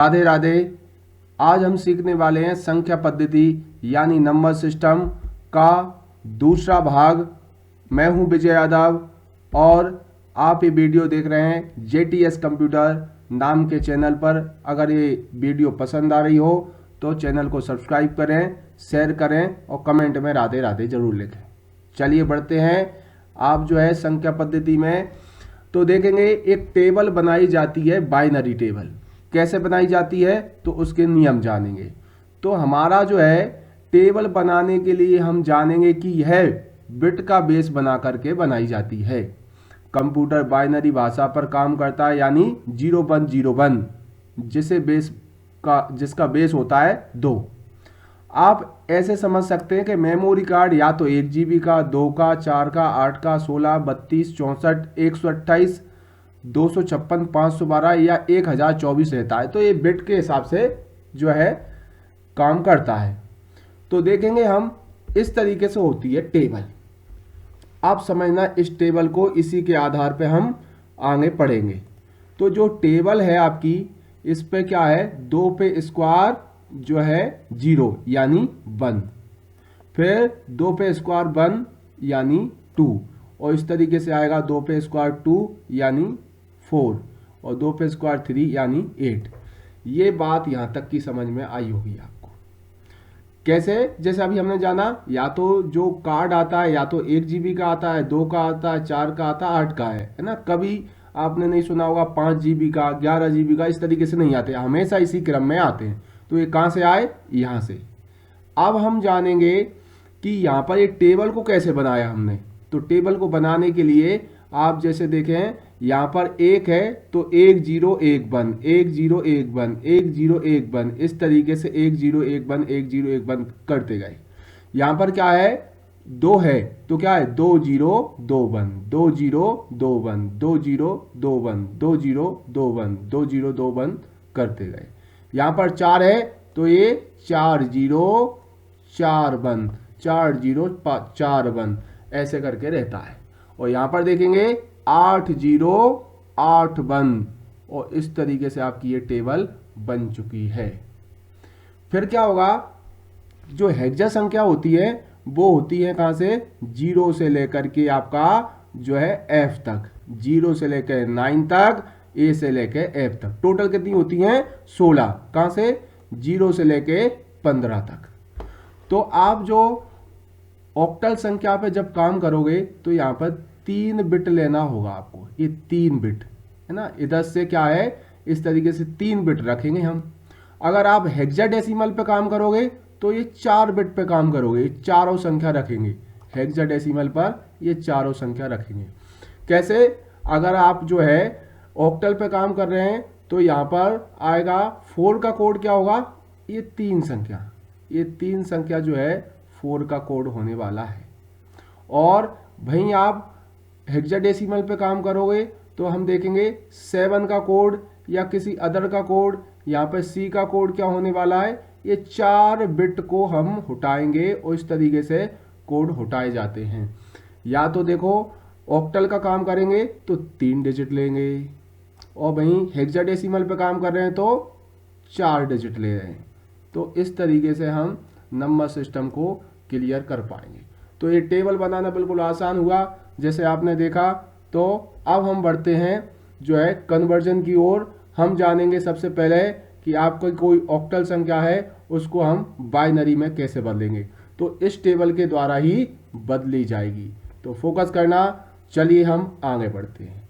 राधे राधे। आज हम सीखने वाले हैं संख्या पद्धति यानी नंबर सिस्टम का दूसरा भाग। मैं हूं विजय यादव और आप ये वीडियो देख रहे हैं JTS कंप्यूटर नाम के चैनल पर। अगर ये वीडियो पसंद आ रही हो तो चैनल को सब्सक्राइब करें, शेयर करें और कमेंट में राधे राधे जरूर लिखें। चलिए बढ़ते हैं। आप जो है संख्या पद्धति में तो देखेंगे एक टेबल बनाई जाती है, बाइनरी टेबल। कैसे बनाई जाती है तो उसके नियम जानेंगे। तो हमारा जो है टेबल बनाने के लिए हम जानेंगे कि यह बिट का बेस बना करके बनाई जाती है। कंप्यूटर बाइनरी भाषा पर काम करता है यानी 0101 जिसका बेस होता है 2। आप ऐसे समझ सकते हैं कि मेमोरी कार्ड या तो 1 GB का, 2 का, 4 का, 8 का, 16, 32, 64, 128, 256, 512 या 1024 रहता है। तो ये बिट के हिसाब से जो है काम करता है। तो देखेंगे हम इस तरीके से होती है टेबल। आप समझना इस टेबल को, इसी के आधार पे हम आगे पढ़ेंगे। तो जो टेबल है आपकी, इस पे क्या है, 2 पे स्क्वायर जो है 0 यानी 1, फिर 2 पे स्क्वायर 1 यानी 2, और इस तरीके से आएगा 2 पे स्क्वायर 2 यानी 4 और 2 पे स्क्वायर 3 यानी 8। ये बात यहाँ तक की समझ में आई होगी आपको। कैसे, जैसे अभी हमने जाना, या तो जो कार्ड आता है या तो 1 GB का आता है, 2 का आता है, 4 का आता है, 8 का है ना। कभी आपने नहीं सुना होगा 5 GB का, 11 GB का, इस तरीके से नहीं आते, हमेशा इसी क्रम में आते हैं। तो ये कहाँ से आए, यहाँ से। अब हम जानेंगे कि यहाँ पर एक टेबल को कैसे बनाया हमने। तो टेबल को बनाने के लिए आप जैसे देखें, यहाँ पर 1 है तो 1 0 1 1 1 0 1 1 1 0 1 1, इस तरीके से 1 0 1 1 1 0 1 1 करते गए। यहाँ पर क्या है, 2 है तो क्या है, 2 0 2 1 2 0 2 1 2 0 2 1 2 0 2 1 2 0 2 1 करते गए। यहाँ पर 4 है तो ये 4 0 4 1 4 0 4 1 ऐसे करके रहता है। और यहाँ पर देखेंगे 8 0 8 1, और इस तरीके से आपकी ये टेबल बन चुकी है। फिर क्या होगा, जो हेक्सा संख्या होती है वो होती है कहाँ से, 0 से लेकर के आपका जो है F तक, 0 से लेकर 9 तक, A से लेकर F तक। टोटल कितनी होती हैं, 16। कहाँ से, 0 से लेकर 15 तक। तो आप जो ऑक्टल संख्या पे जब काम करोगे तो यहाँ पर 3 बिट लेना होगा आपको। ये 3 बिट है ना, इधर से क्या है, इस तरीके से 3 बिट रखेंगे हम। अगर आप हेक्साडेसिमल पे काम करोगे तो ये 4 बिट पे काम करोगे, चारों संख्या रखेंगे। हेक्साडेसिमल पर ये चारों संख्या रखेंगे। कैसे, अगर आप जो है ऑक्टल पे काम कर रहे हैं तो यहाँ पर आएगा 4 का कोड क्या होगा, ये 3 संख्या, ये 3 संख्या जो है 4 का कोड होने वाला है। और वहीं आप हेक्साडेसिमल पे काम करोगे तो हम देखेंगे 7 का कोड या किसी अदर का कोड, यहाँ पे C का कोड क्या होने वाला है, ये 4 बिट को हम हटाएंगे और इस तरीके से कोड हटाए जाते हैं। या तो देखो ऑक्टल का काम करेंगे तो 3 डिजिट लेंगे, और वहीं हेक्साडेसिमल पे काम कर रहे हैं तो 4 डिजिट ले रहे हैं। तो इस तरीके से हम नंबर सिस्टम को क्लियर कर पाएंगे। तो ये टेबल बनाना बिल्कुल आसान हुआ जैसे आपने देखा। तो अब हम बढ़ते हैं जो है कन्वर्जन की ओर। हम जानेंगे सबसे पहले कि आपको कोई ऑक्टल संख्या है उसको हम बाइनरी में कैसे बदलेंगे। तो इस टेबल के द्वारा ही बदली जाएगी। तो फोकस करना, चलिए हम आगे बढ़ते हैं।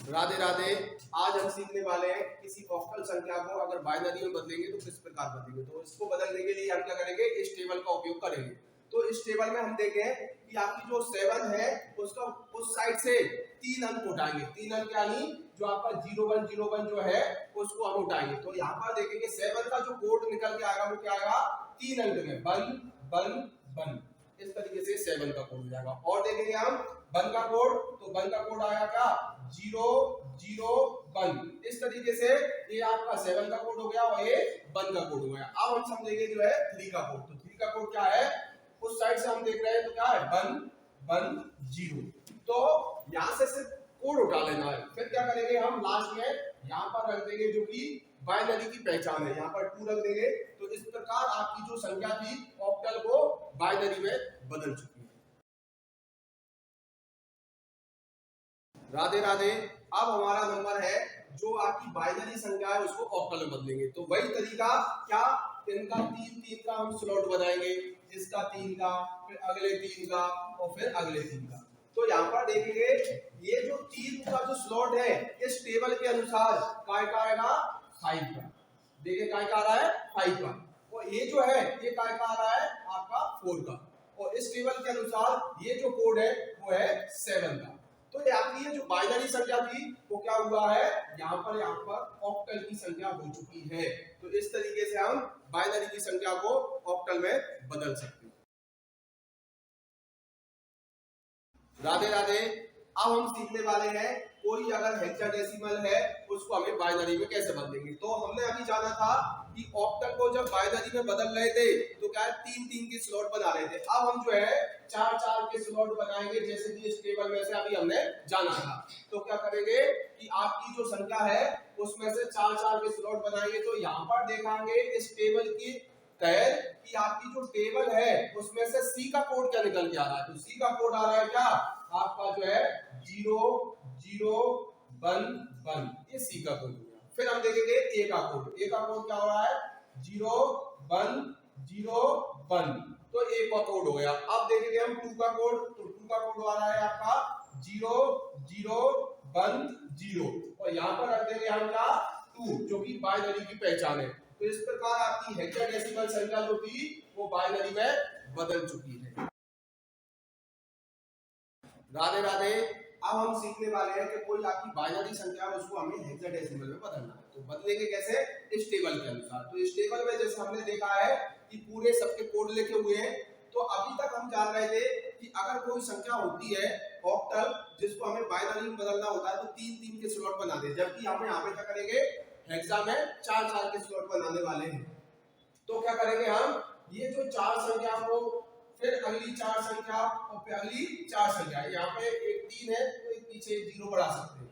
राधे राधे। आज हम सीखने वाले हैं किसी ऑक्टल संख्या को अगर बाइनरी में बदलेंगे तो किस प्रकार बदलेंगे। तो इसको बदलने के लिए हम क्या करेंगे, इस टेबल का उपयोग करेंगे। तो इस टेबल में हम देखें कि आपकी जो 7 है उसका उस साइड से 3 अंक उठाएंगे। 3 अंक यानी जो आपका 0101 जो है उसको हम उठाएंगे। तो यहाँ पर देखेंगे 7 का जो कोड निकल के आएगा वो क्या आएगा, 3 अंक में 1 1 1, इस तरीके से 7 का कोड हो जाएगा। और देखेंगे हम 1 का कोड, तो 1 का कोड आएगा क्या, 0 0 1, इस तरीके से ये आपका 7 का कोड हो गया और ये 1 का कोड हो गया। अब हम समझेंगे जो है 3 का कोड। तो 3 का कोड क्या है, उस साइड से हम देख रहे हैं तो क्या है 1 1 0। तो यहां से सिर्फ कोड उठा लेना है। फिर क्या करेंगे हम लास्ट में यहाँ पर रख देंगे जो कि बाइनरी की पहचान है, यहाँ पर 2 रख देंगे। तो इस प्रकार आपकी जो संख्या थी ऑक्टल को बाइनरी में बदल चुकी है। राधे राधे। अब हमारा नंबर है जो आपकी बाइनरी संख्या है उसको ऑक्टल में बदलेंगे। तो वही तरीका, क्या इनका 3 का हम स्लॉट बनाएंगे, इसका 3 का, फिर अगले 3 का और फिर अगले 3 का। तो यहाँ पर देखेंगे ये जो 3 का जो स्लॉट है इस टेबल के अनुसार काय का आएगा 5 का। देखिए काय का आ रहा है 5 का, और ये जो है ये काय का आ रहा है आपका 4 का, और इस टेबल के अनुसार ये जो कोड है वो है 7 का। तो आपकी ये जो बाइनरी संख्या थी वो क्या हुआ है, यहाँ पर ऑक्टल की संख्या हो चुकी है। तो इस तरीके से हम बाइनरी की संख्या को ऑक्टल में बदल सकते हैं। राधे राधे। अब हम सीखने वाले हैं कोई अगर हेक्साडेसिमल है उसको हमें बाइनरी में कैसे बदलेंगे। तो हमने अभी जाना था कि ऑक्टल को जब बाइनरी में बदल रहे थे तो क्या 3 के स्लॉट बना रहे थे। अब हम जो है 4 के स्लॉट बनाएंगे, जैसे कि इस टेबल में से अभी हमने जाना था। तो क्या करेंगे कि आपकी जो संख्या है उसमें से 4 के स्लॉट बनाएंगे। तो यहाँ पर देखेंगे इस टेबल की तहत कि आपकी जो टेबल है उसमें से सी का कोड क्या निकल के आ रहा है। तो सी का कोड आ रहा है क्या आपका जो है 0 0 1 1, ये सी का कोड हो गया। फिर हम देखेंगे ए का कोड। ए का कोड क्या हो रहा है 0 1 0 1, तो ए का कोड हो गया। अब देखेंगे हम 2 का कोड। तो 2 का कोड आ रहा है आपका 0 0 1 0, और यहाँ पर रख देंगे हम क्या 2, जो कि बाइनरी की पहचान है। तो इस प्रकार आपकी हेक्साडेसिमल संख्या जो थी वो बाइनरी में बदल चुकी है। राधे राधे। अब हम सीखने वाले हैं कि कोई आपकी बाइनरी संख्या है उसको हमें हेक्साडेसिमल में बदलना है। तो बदलेंगे कैसे, इस टेबल के अनुसार। तो इस टेबल में जैसे हमने देखा है कि पूरे सबके कोड लिखे हुए हैं। तो अभी तक हम जान रहे थे कि अगर कोई संख्या होती है ऑक्टल जिसको हमें बाइनरी में बदलना होता है तो 3 के स्लॉट बना दे, जबकि हम यहाँ पे क्या करेंगे हेक्सा में 4 के स्लॉट बनाने वाले हैं। तो क्या करेंगे हम ये जो 4 संख्या को, फिर अगली 4 संख्या और फिर अगली 4 संख्या, यहाँ पे एक 3 है तो एक पीछे 0 बढ़ा सकते हैं।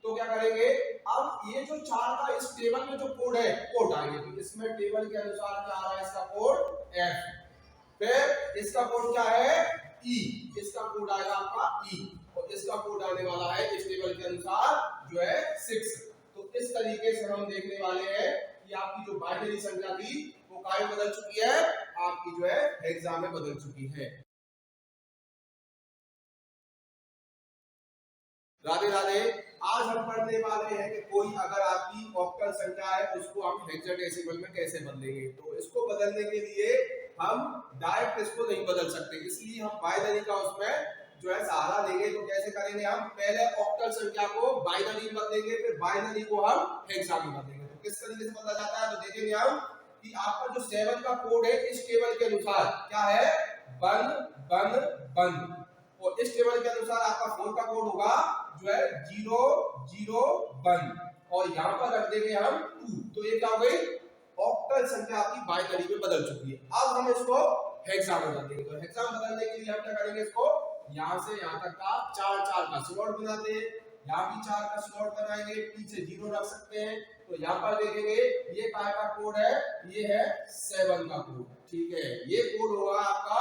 तो क्या करेंगे अब ये जो 4 का इस टेबल में जो कोड है वो उठाएंगे। तो इसमें टेबल के अनुसार क्या आ रहा है इसका कोड F, फिर इसका कोड क्या है E, इसका कोड आएगा आपका E, और इसका कोड आने वाला है इस टेबल के अनुसार जो है 6। तो इस तरीके से हम देखने वाले हैं कि आपकी जो बाइनरी संख्या थी वो काय में बदल चुकी है, आपकी जो है हेक्सा में बदल चुकी है। राधे राधे। आज हम पढ़ने वाले हैं कि कोई अगर आपकी ऑक्टल संख्या है उसको हम हेक्साडेसिमल में कैसे बदलेंगे। तो इसको बदलने के लिए हम डायरेक्ट इसको नहीं बदल सकते, इसलिए हम बाइनरी का उसमें जो है सहारा लेंगे। तो कैसे करेंगे हम पहले ऑक्टल संख्या को बाइनरी में बदलेंगे, फिर बाइनरी को हम हेक्सा में बदलेंगे। तो किस तरीके से बदला जाता है तो देखेंगे हम कि आपका जो 7 का कोड है इस टेबल के अनुसार क्या है 1 1 1, और इस टेबल के अनुसार आपका 4 का कोड होगा जो है 0 0 1, और यहाँ पर रख देंगे हम 2। तो ये क्या हो गई ऑक्टल संख्या आपकी बाइनरी में बदल चुकी है। अब हम इसको हेक्सा में बदलेंगे। तो हेक्सा में बदलने के लिए हम क्या करेंगे, इसको यहाँ से यहाँ तक का 4 का स्लॉट बनाते हैं, यहाँ भी 4 का स्लॉट बनाएंगे, पीछे 0 रख सकते हैं। तो यहाँ पर देखेंगे ये काय का कोड है, ये है 7 का कोड, ठीक है। ये कोड होगा आपका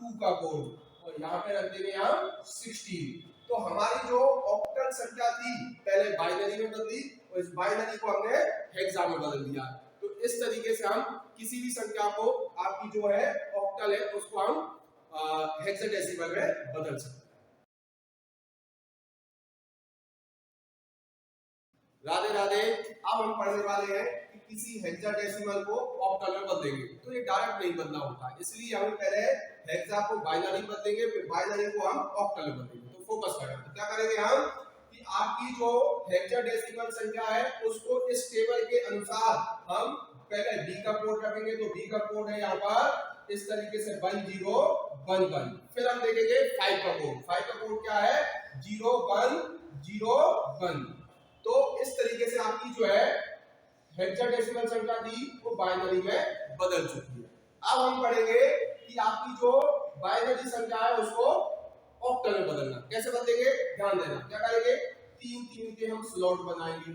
2 का कोड, और यहाँ पे रख देंगे हम 16। तो हमारी जो ऑक्टल संख्या थी पहले बाइनरी में बदली और इस बाइनरी को हमने हेक्सा में बदल दिया। तो इस तरीके से हम किसी भी संख्या को आपकी जो है ऑक्टल है उसको हम हेक्साडेसिमल में बदल सकते हैं। राधे राधे। अब हम पढ़ने वाले हैं कि किसी हेक्साडेसिमल को ऑक्टल में बदलेंगे। तो ये डायरेक्ट नहीं बदलना होता, इसलिए हम पहले हेक्सा को बाइनरी बदलेंगे, फिर बाइनरी को हम ऑक्टल में बदलेंगे। तो फोकस करें। तो क्या करेंगे हम कि आपकी जो हेक्साडेसिमल संख्या है उसको इस टेबल के अनुसार हम पहले बी का कोड रखेंगे। तो बी का कोड है यहाँ पर इस तरीके से 1 0 1 1। फिर हम देखेंगे 5 का कोड। 5 का कोड क्या है 0 1 0 1। तो इस तरीके से आपकी जो है हेक्साडेसिमल संख्या थी वो बाइनरी में बदल चुकी है। अब हम पढ़ेंगे कि आपकी जो बाइनरी संख्या है उसको ऑक्टल में बदलना कैसे बदलेंगे, ध्यान देना। क्या करेंगे तीन तीन के हम स्लॉट बनाएंगे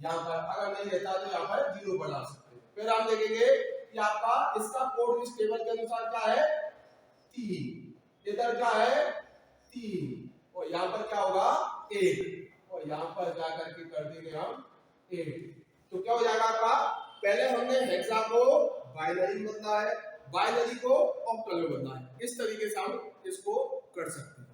यहाँ पर, अगर नहीं रहता तो यहाँ पर 0 बना सकते हैं। फिर हम देखेंगे कि आपका इसका कोड इस टेबल के अनुसार क्या है 3, इधर क्या है 3 और यहाँ पर क्या होगा 1 और यहाँ पर जाकर के कर देंगे हम 8। तो क्या हो जाएगा आपका, पहले हमने हेक्सा को बाइनरी में बदला है, बाइनरी को ऑक्टल में बदला है। इस तरीके से हम इसको कर सकते हैं।